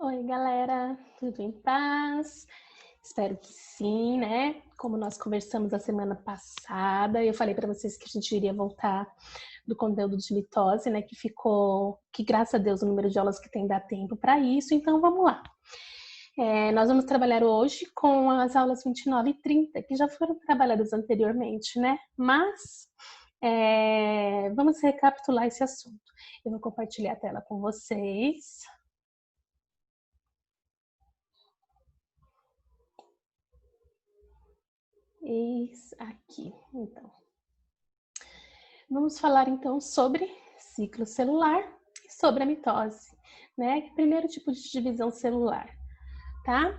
Oi, galera, tudo em paz? Espero que sim, né? Como nós conversamos a semana passada, eu falei para vocês que a gente iria voltar do conteúdo de mitose, né? Que graças a Deus o número de aulas que tem dá tempo para isso, então vamos lá. Nós vamos trabalhar hoje com as aulas 29 e 30, que já foram trabalhadas anteriormente, né? Mas vamos recapitular esse assunto. Eu vou compartilhar a tela com vocês. Eis aqui, então. Vamos falar então sobre ciclo celular e sobre a mitose, né? Primeiro tipo de divisão celular, tá?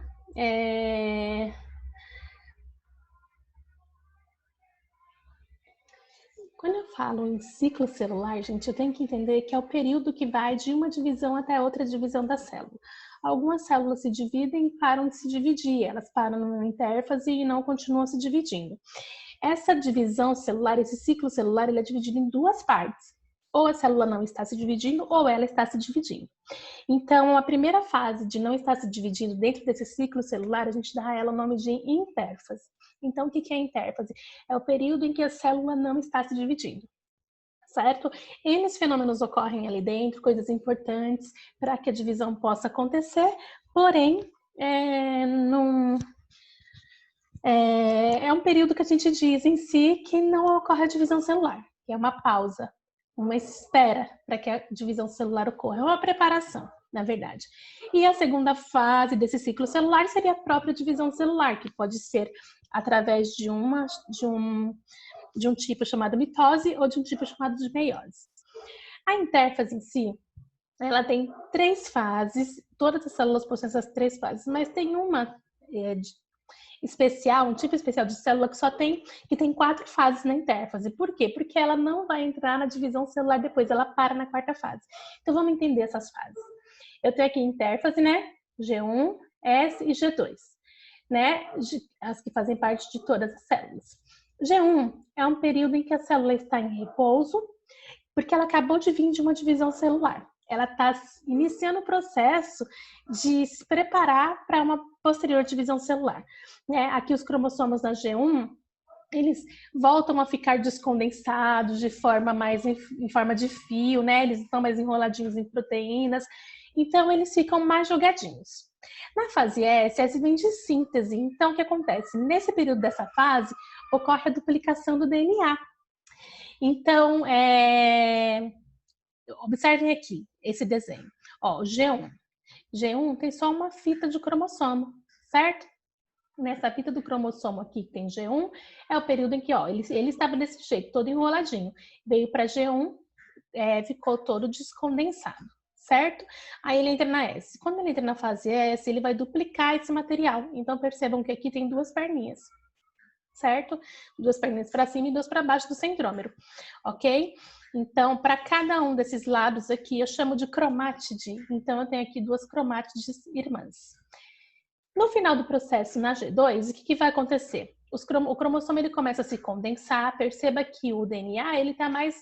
Quando eu falo em ciclo celular, gente, eu tenho que entender que é o período que vai de uma divisão até outra divisão da célula. Algumas células se dividem e param de se dividir, elas param numa intérfase e não continuam se dividindo. Essa divisão celular, esse ciclo celular, ele é dividido em duas partes. Ou a célula não está se dividindo, ou ela está se dividindo. Então, a primeira fase de não estar se dividindo dentro desse ciclo celular, a gente dá a ela o nome de intérfase. Então, o que é intérfase? É o período em que a célula não está se dividindo, certo? Eles fenômenos ocorrem ali dentro, coisas importantes para que a divisão possa acontecer, porém, é um período que a gente diz em si que não ocorre a divisão celular, que é uma pausa, uma espera para que a divisão celular ocorra, é uma preparação, na verdade. E a segunda fase desse ciclo celular seria a própria divisão celular, que pode ser através de um tipo chamado mitose ou de um tipo chamado de meiose. A intérfase em si, ela tem três fases, todas as células possuem essas três fases, mas tem uma especial, um tipo especial de célula que tem 4 fases na intérfase. Por quê? Porque ela não vai entrar na divisão celular depois, ela para na quarta fase. Então vamos entender essas fases. Eu tenho aqui intérfase, né? G1, S e G2, né? As que fazem parte de todas as células. G1 é um período em que a célula está em repouso, porque ela acabou de vir de uma divisão celular. Ela está iniciando o processo de se preparar para uma posterior divisão celular. Aqui os cromossomos na G1, eles voltam a ficar descondensados de forma mais em forma de fio, né? Eles estão mais enroladinhos em proteínas, então eles ficam mais jogadinhos. Na fase S vem de síntese. Então, o que acontece? Nesse período dessa fase, ocorre a duplicação do DNA. Então, observem aqui esse desenho. Ó, G1. G1 tem só uma fita de cromossomo, certo? Nessa fita do cromossomo aqui, que tem G1, é o período em que, ó, ele estava desse jeito, todo enroladinho. Veio para G1, ficou todo descondensado, certo? Aí ele entra na S. Quando ele entra na fase S, ele vai duplicar esse material. Então, percebam que aqui tem duas perninhas, certo? Duas perninhas para cima e duas para baixo do centrômero, ok? Então, para cada um desses lados aqui, eu chamo de cromátide. Então, eu tenho aqui duas cromátides irmãs. No final do processo, na G2, o que vai acontecer? O cromossomo ele começa a se condensar, perceba que o DNA ele está mais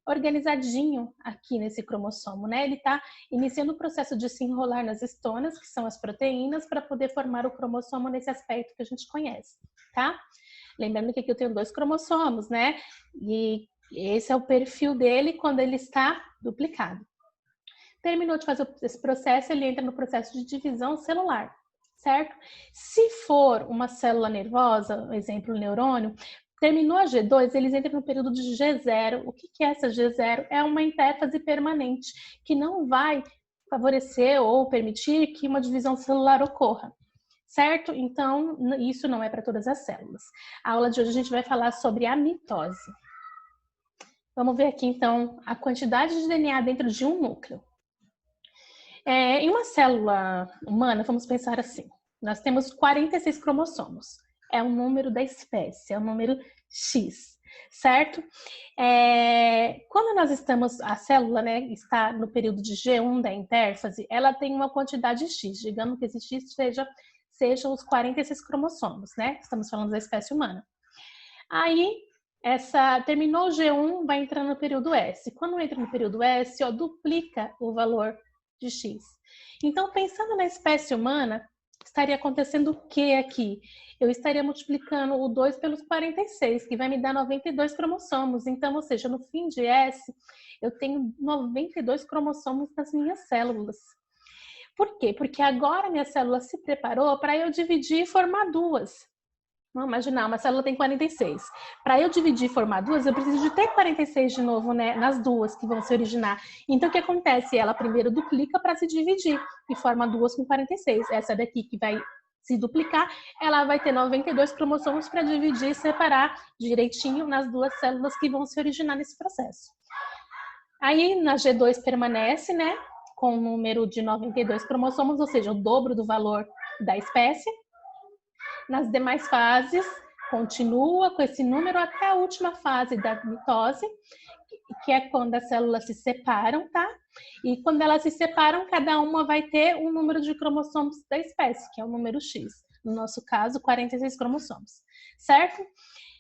organizadinho aqui nesse cromossomo, né? Ele está iniciando o processo de se enrolar nas estonas, que são as proteínas, para poder formar o cromossomo nesse aspecto que a gente conhece, tá? Lembrando que aqui eu tenho 2 cromossomos, né? E esse é o perfil dele quando ele está duplicado. Terminou de fazer esse processo, ele entra no processo de divisão celular, certo? Se for uma célula nervosa, exemplo, o neurônio, terminou a G2, eles entram no período de G0. O que é essa G0? É uma intérfase permanente, que não vai favorecer ou permitir que uma divisão celular ocorra, certo? Então, isso não é para todas as células. A aula de hoje a gente vai falar sobre a mitose. Vamos ver aqui, então, a quantidade de DNA dentro de um núcleo. Em uma célula humana, vamos pensar assim, nós temos 46 cromossomos. É o número da espécie, é o número X, certo? Quando nós estamos, a célula, né, está no período de G1 da intérfase, ela tem uma quantidade X, digamos que esse X sejam os 46 cromossomos, né? Estamos falando da espécie humana. Aí, terminou o G1, vai entrar no período S. Quando entra no período S, duplica o valor de X. Então, pensando na espécie humana, estaria acontecendo o que aqui? Eu estaria multiplicando o 2 pelos 46, que vai me dar 92 cromossomos. Então, ou seja, no fim de S, eu tenho 92 cromossomos nas minhas células. Por quê? Porque agora minha célula se preparou para eu dividir e formar duas. Vamos imaginar, uma célula tem 46. Para eu dividir e formar duas, eu preciso de ter 46 de novo, né, nas duas que vão se originar. Então, o que acontece? Ela primeiro duplica para se dividir e forma duas com 46. Essa daqui que vai se duplicar, ela vai ter 92 cromossomos para dividir e separar direitinho nas duas células que vão se originar nesse processo. Aí, na G2 permanece, né, com o número de 92 cromossomos, ou seja, o dobro do valor da espécie. Nas demais fases, continua com esse número até a última fase da mitose, que é quando as células se separam, tá? E quando elas se separam, cada uma vai ter um número de cromossomos da espécie, que é o número X. No nosso caso, 46 cromossomos, certo?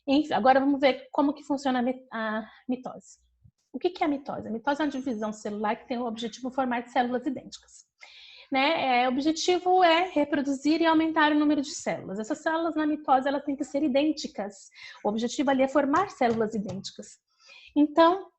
Enfim, agora vamos ver como que funciona a mitose. O que é a mitose? A mitose é uma divisão celular que tem o objetivo de formar células idênticas. Né? O objetivo é reproduzir e aumentar o número de células. Essas células na mitose elas têm que ser idênticas. O objetivo ali é formar células idênticas. Então,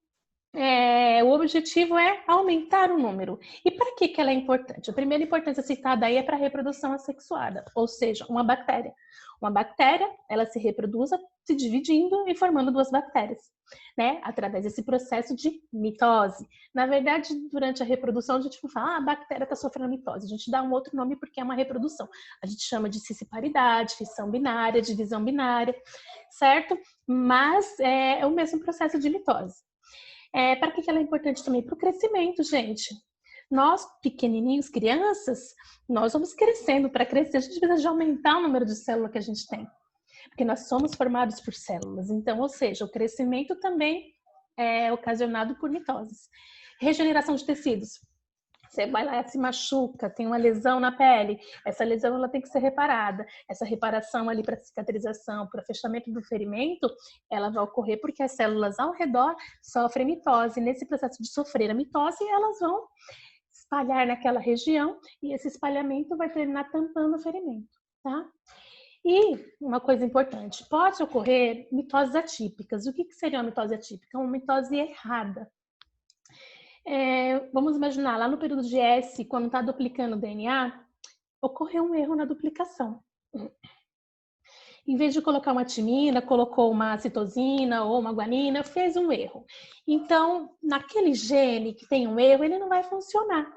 o objetivo é aumentar o número. E para que ela é importante? A primeira importância citada aí é para a reprodução assexuada, ou seja, uma bactéria. Uma bactéria, ela se reproduz se dividindo e formando duas bactérias, né? Através desse processo de mitose. Na verdade, durante a reprodução, a gente não fala, a bactéria está sofrendo mitose. A gente dá um outro nome porque é uma reprodução. A gente chama de cisseparidade, fissão binária, divisão binária, certo? Mas é o mesmo processo de mitose. Para que ela é importante também? Para o crescimento, gente. Nós, pequenininhos, crianças, nós vamos crescendo. Para crescer, a gente precisa de aumentar o número de células que a gente tem. Porque nós somos formados por células. Então, ou seja, o crescimento também é ocasionado por mitoses. Regeneração de tecidos. Você vai lá e se machuca, tem uma lesão na pele, essa lesão ela tem que ser reparada. Essa reparação ali para cicatrização, para fechamento do ferimento, ela vai ocorrer porque as células ao redor sofrem mitose. Nesse processo de sofrer a mitose, elas vão espalhar naquela região e esse espalhamento vai terminar tampando o ferimento, tá? E uma coisa importante, pode ocorrer mitoses atípicas. O que seria uma mitose atípica? Uma mitose errada. Vamos imaginar, lá no período de S, quando está duplicando o DNA, ocorreu um erro na duplicação. Em vez de colocar uma timina, colocou uma citosina ou uma guanina, fez um erro. Então, naquele gene que tem um erro, ele não vai funcionar.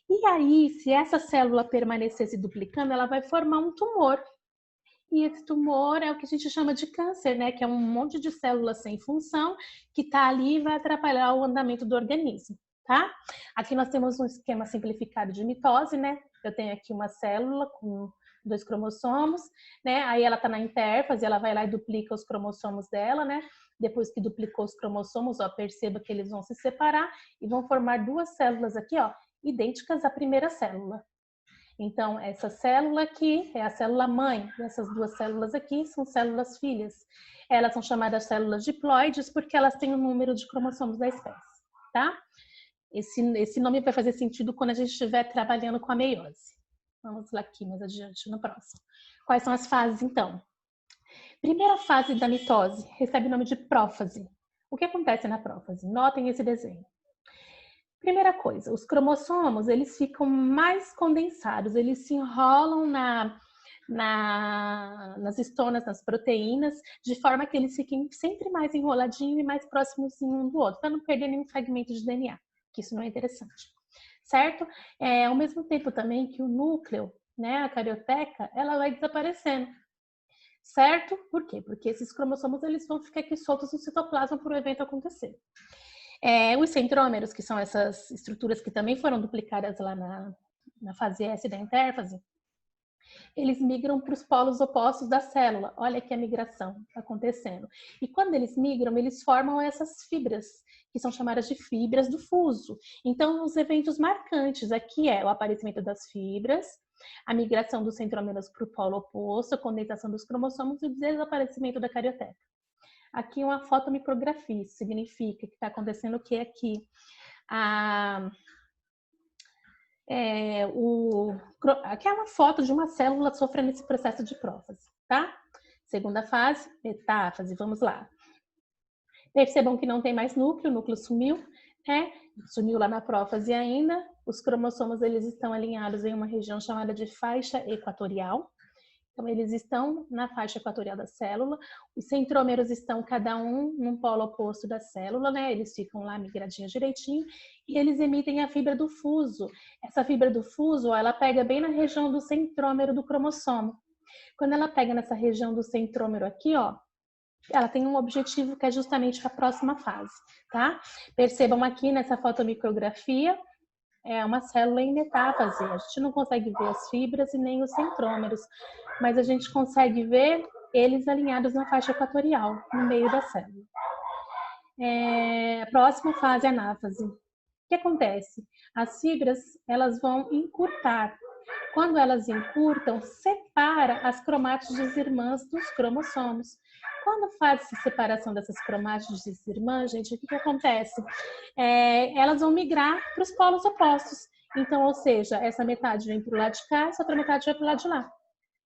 E aí, se essa célula permanecer se duplicando, ela vai formar um tumor. E esse tumor é o que a gente chama de câncer, né? Que é um monte de células sem função que está ali e vai atrapalhar o andamento do organismo, tá? Aqui nós temos um esquema simplificado de mitose, né? Eu tenho aqui uma célula com 2 cromossomos, né? Aí ela está na intérfase, ela vai lá e duplica os cromossomos dela, né? Depois que duplicou os cromossomos, ó, perceba que eles vão se separar e vão formar duas células aqui, ó, idênticas à primeira célula. Então, essa célula aqui é a célula mãe, e essas duas células aqui são células filhas. Elas são chamadas células diploides porque elas têm o número de cromossomos da espécie, tá? Esse nome vai fazer sentido quando a gente estiver trabalhando com a meiose. Vamos lá aqui mais adiante no próximo. Quais são as fases, então? Primeira fase da mitose recebe o nome de prófase. O que acontece na prófase? Notem esse desenho. Primeira coisa, os cromossomos, eles ficam mais condensados, eles se enrolam nas histonas, nas proteínas, de forma que eles fiquem sempre mais enroladinhos e mais próximos um do outro, para não perder nenhum fragmento de DNA, que isso não é interessante, certo? Ao mesmo tempo também que o núcleo, né, a carioteca, ela vai desaparecendo, certo? Por quê? Porque esses cromossomos, eles vão ficar aqui soltos no citoplasma por o evento acontecer. Os centrômeros, que são essas estruturas que também foram duplicadas lá na fase S da intérfase, eles migram para os polos opostos da célula. Olha que a migração acontecendo. E quando eles migram, eles formam essas fibras, que são chamadas de fibras do fuso. Então, os eventos marcantes aqui é o aparecimento das fibras, a migração dos centrômeros para o polo oposto, a condensação dos cromossomos e o desaparecimento da carioteca. Aqui uma fotomicrografia, isso significa que está acontecendo o que aqui? Aqui é uma foto de uma célula sofrendo esse processo de prófase, tá? Segunda fase, metáfase, vamos lá. Percebam que não tem mais núcleo, o núcleo sumiu, né? Sumiu lá na prófase ainda. Os cromossomos, eles estão alinhados em uma região chamada de faixa equatorial. Então, eles estão na faixa equatorial da célula. Os centrômeros estão cada um num polo oposto da célula, né? Eles ficam lá migradinhos direitinho e eles emitem a fibra do fuso. Essa fibra do fuso, ó, ela pega bem na região do centrômero do cromossomo. Quando ela pega nessa região do centrômero aqui, ó, ela tem um objetivo que é justamente a próxima fase, tá? Percebam aqui nessa fotomicrografia, é uma célula em metáfase. A gente não consegue ver as fibras e nem os centrômeros, mas a gente consegue ver eles alinhados na faixa equatorial, no meio da célula. A próxima fase é a anáfase. O que acontece? As fibras, elas vão encurtar. Quando elas encurtam, separa as cromátides irmãs dos cromossomos. Quando faz essa separação dessas cromátides irmãs, gente, o que acontece? Elas vão migrar para os polos opostos. Então, ou seja, essa metade vem para o lado de cá, essa outra metade vai para o lado de lá.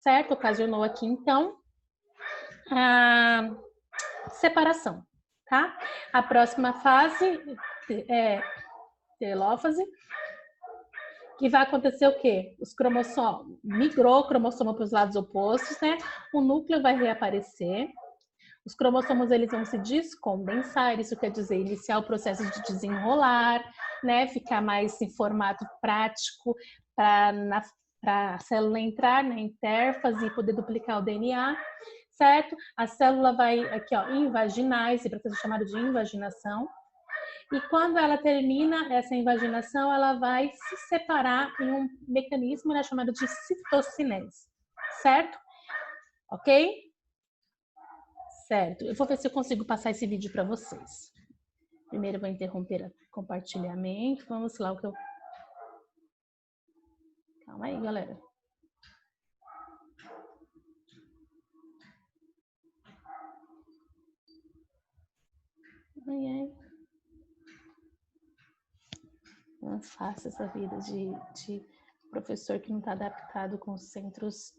Certo? Ocasionou aqui, então, a separação, tá? A próxima fase é telófase, que vai acontecer o quê? Os cromossomos, migrou o cromossomo para os lados opostos, né? O núcleo vai reaparecer. Os cromossomos, eles vão se descondensar, isso quer dizer iniciar o processo de desenrolar, né? Ficar mais em formato prático para a célula entrar na intérfase e poder duplicar o DNA, certo? A célula vai aqui, ó, invaginar, esse processo é chamado de invaginação. E quando ela termina essa invaginação, ela vai se separar em um mecanismo, né, chamado de citocinese, certo? Ok? Certo. Eu vou ver se eu consigo passar esse vídeo para vocês. Primeiro eu vou interromper o compartilhamento. Vamos lá o que eu... Calma aí, galera. Ai, ai. Não é fácil essa vida de professor que não está adaptado com os centros.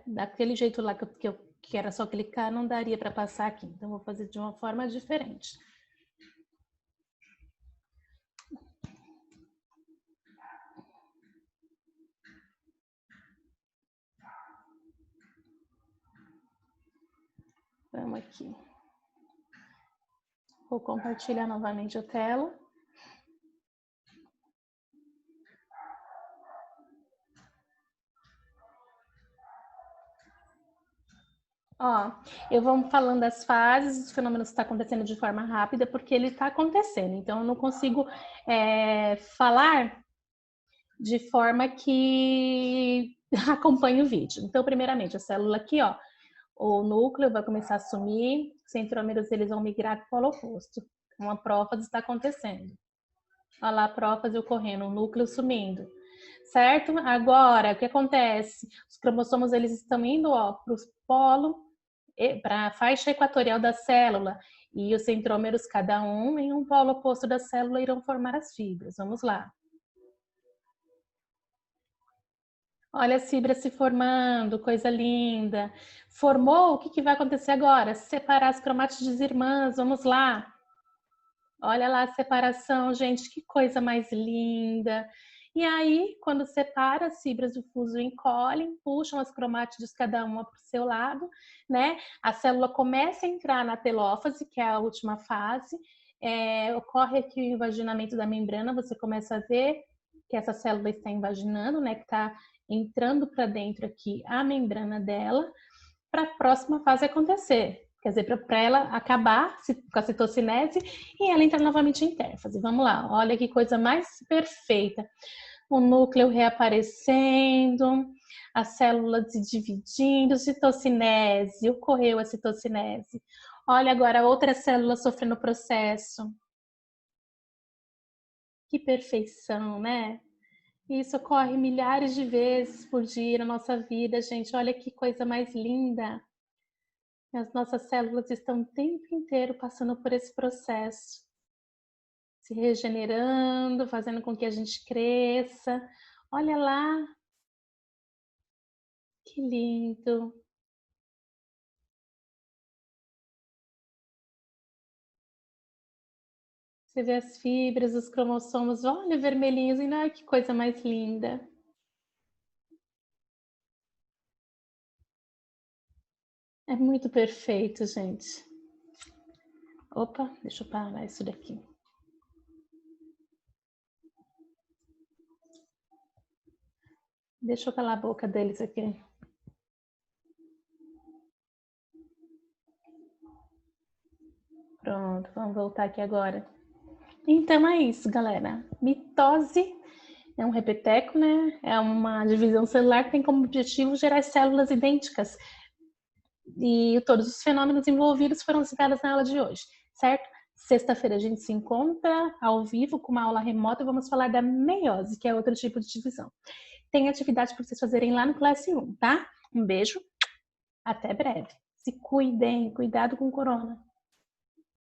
Daquele jeito lá que era só clicar, não daria para passar aqui. Então, vou fazer de uma forma diferente. Vamos aqui. Vou compartilhar novamente a tela. Ó, eu vou falando das fases, os fenômenos estão acontecendo de forma rápida, porque ele está acontecendo. Então, eu não consigo falar de forma que acompanhe o vídeo. Então, primeiramente, a célula aqui, ó, o núcleo vai começar a sumir, os centrômeros eles vão migrar para o polo oposto. Uma prófase está acontecendo. Olha lá a prófase ocorrendo, o núcleo sumindo. Certo? Agora, o que acontece? Os cromossomos eles estão indo para o polo, para a faixa equatorial da célula, e os centrômeros, cada um em um polo oposto da célula, irão formar as fibras. Vamos lá. Olha as fibras se formando, coisa linda. Formou, o que vai acontecer agora? Separar as cromátides irmãs, vamos lá. Olha lá a separação, gente, que coisa mais linda. E aí, quando separa, as fibras do fuso encolhem, puxam as cromátides cada uma para o seu lado, né? A célula começa a entrar na telófase, que é a última fase. Ocorre aqui o invaginamento da membrana, você começa a ver que essa célula está invaginando, né? Que está entrando para dentro aqui a membrana dela, para a próxima fase acontecer. Quer dizer, para ela acabar com a citocinese e ela entrar novamente em intérfase. Vamos lá, olha que coisa mais perfeita. O núcleo reaparecendo, a célula se dividindo, citocinese, ocorreu a citocinese. Olha agora outra célula sofrendo o processo. Que perfeição, né? Isso ocorre milhares de vezes por dia na nossa vida, gente. Olha que coisa mais linda. As nossas células estão o tempo inteiro passando por esse processo. se regenerando, fazendo com que a gente cresça. Olha lá, que lindo. Você vê as fibras, os cromossomos, olha, vermelhinhos, e ai, que coisa mais linda. É muito perfeito, gente. Opa, deixa eu parar isso daqui. Deixa eu calar a boca deles aqui. Pronto, vamos voltar aqui agora. Então é isso, galera. Mitose é um repeteco, né? É uma divisão celular que tem como objetivo gerar células idênticas. E todos os fenômenos envolvidos foram citados na aula de hoje, certo? Sexta-feira a gente se encontra ao vivo com uma aula remota e vamos falar da meiose, que é outro tipo de divisão. Tem atividade para vocês fazerem lá no Classe 1, tá? Um beijo, até breve. Se cuidem, cuidado com o corona.